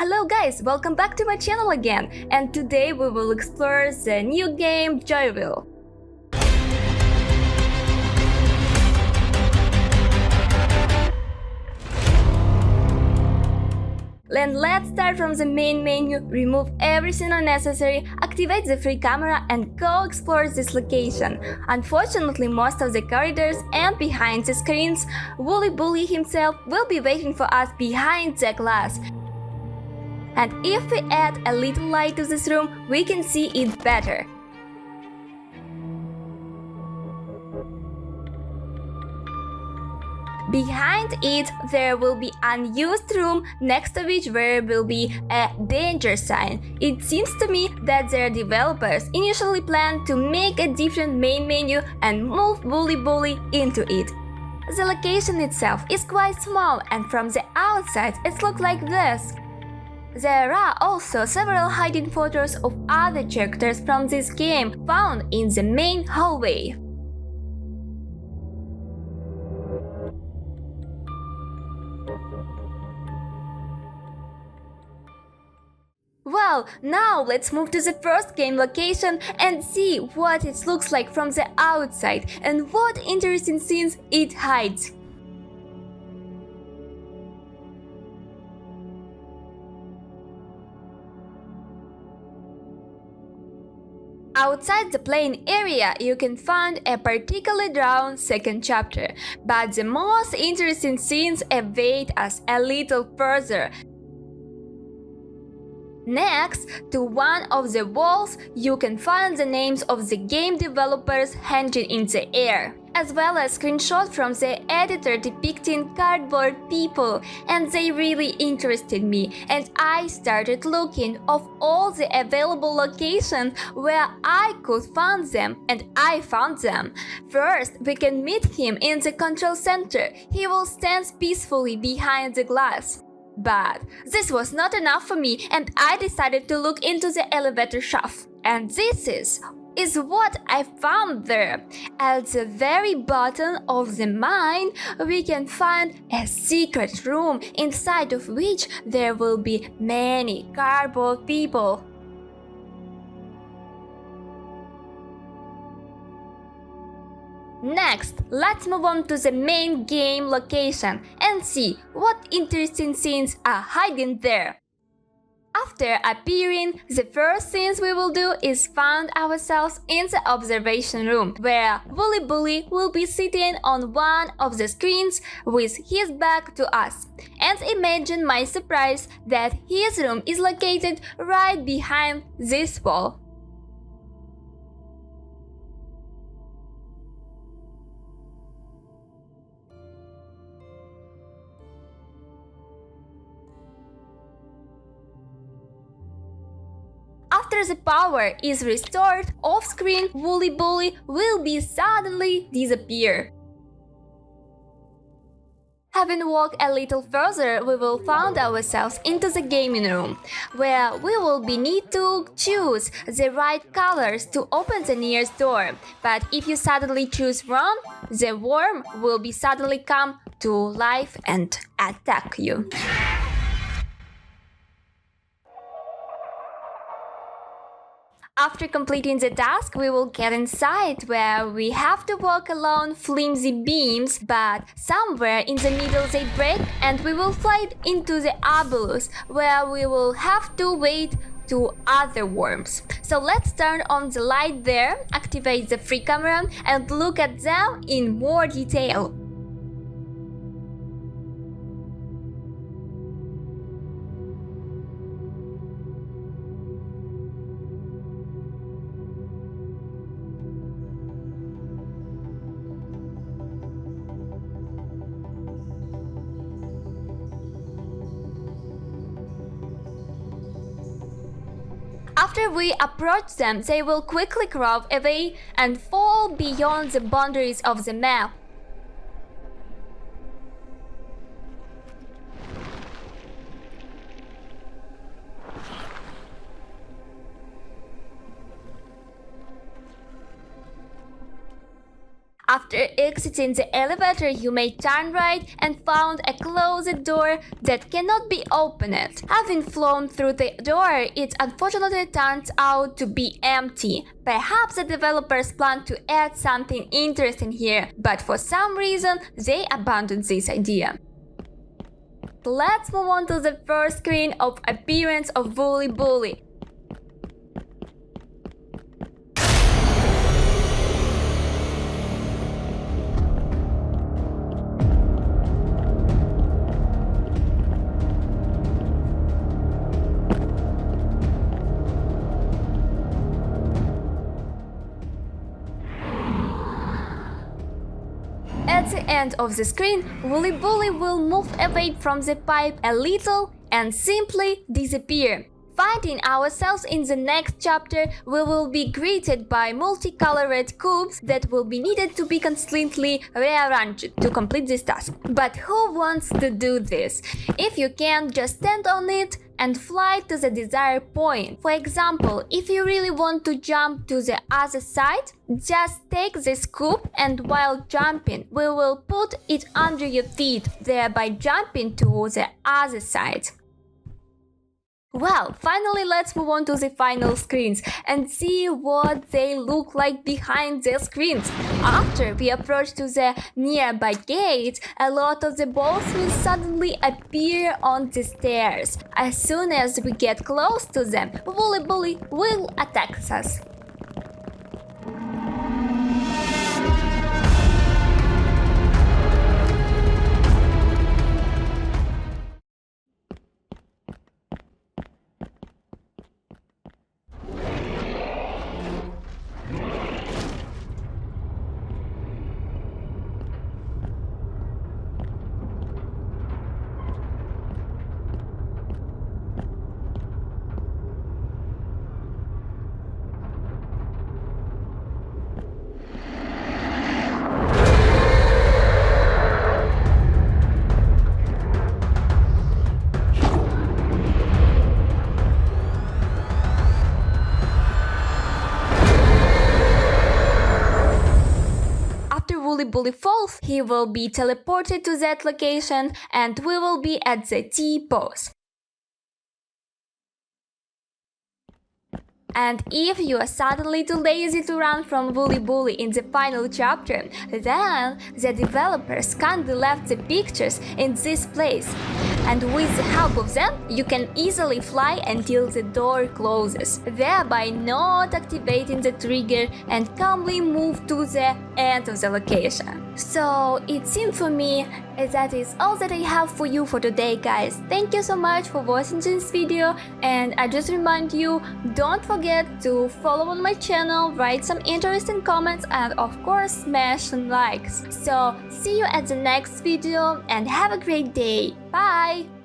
Hello guys, welcome back to my channel again, and today we will explore the new game Joyville. And let's start from the main menu, remove everything unnecessary, activate the free camera and go explore this location. Unfortunately, most of the corridors and behind the screens, Wooly Bully himself will be waiting for us behind the glass. And if we add a little light to this room, we can see it better. Behind it, there will be an unused room, next to which there will be a danger sign. It seems to me that their developers initially planned to make a different main menu and move Wooly Bully into it. The location itself is quite small, and from the outside it looks like this. There are also several hidden photos of other characters from this game found in the main hallway. Well, now let's move to the first game location and see what it looks like from the outside and what interesting scenes it hides. Outside the playing area, you can find a particularly drawn second chapter, but the most interesting scenes await us a little further. Next to one of the walls, you can find the names of the game developers hanging in the air, as well as screenshots from the editor depicting cardboard people, and they really interested me, and I started looking of all the available locations where I could find them, and I found them. First, we can meet him in the control center. He will stand peacefully behind the glass. But this was not enough for me, and I decided to look into the elevator shaft. And this is what I found there. At the very bottom of the mine, we can find a secret room inside of which there will be many cardboard people. Next, let's move on to the main game location and see what interesting scenes are hiding there. After appearing, the first things we will do is find ourselves in the observation room, where Wooly Bully will be sitting on one of the screens with his back to us. And imagine my surprise that his room is located right behind this wall. After the power is restored off-screen, Wooly Bully will be suddenly disappear. Having walked a little further, we will find ourselves into the gaming room, where we will need to choose the right colors to open the nearest door. But if you suddenly choose wrong, the worm will be suddenly come to life and attack you. After completing the task, we will get inside, where we have to walk along flimsy beams, but somewhere in the middle they break and we will fly into the abyss, where we will have to wait to other worms. So let's turn on the light there, activate the free camera and look at them in more detail. After we approach them, they will quickly crawl away and fall beyond the boundaries of the map. After exiting the elevator, you may turn right and find a closed door that cannot be opened. Having flown through the door, it unfortunately turns out to be empty. Perhaps the developers plan to add something interesting here, but for some reason they abandoned this idea. Let's move on to the first screen of appearance of Wooly Bully. At the end of the screen, Wooly Bully will move away from the pipe a little and simply disappear. Finding ourselves in the next chapter, we will be greeted by multicolored cubes that will be needed to be constantly rearranged to complete this task. But who wants to do this? If you can, just stand on it and fly to the desired point. For example, if you really want to jump to the other side, just take this cube and while jumping, we will put it under your feet, thereby jumping to the other side. Well, finally let's move on to the final screens and see what they look like behind the screens. After we approach to the nearby gate, a lot of the balls will suddenly appear on the stairs. As soon as we get close to them, Wooly Bully will attack us. Wooly Bully falls, he will be teleported to that location and we will be at the T-pose. And if you are suddenly too lazy to run from Wooly Bully in the final chapter, then the developers kindly left the pictures in this place. And with the help of them, you can easily fly until the door closes, thereby not activating the trigger and calmly move to the end of the location. So it seems for me that is all that I have for you for today, guys. Thank you so much for watching this video, and I just remind you, don't forget to follow on my channel, write some interesting comments, and of course smash some likes. So see you at the next video and have a great day. Bye!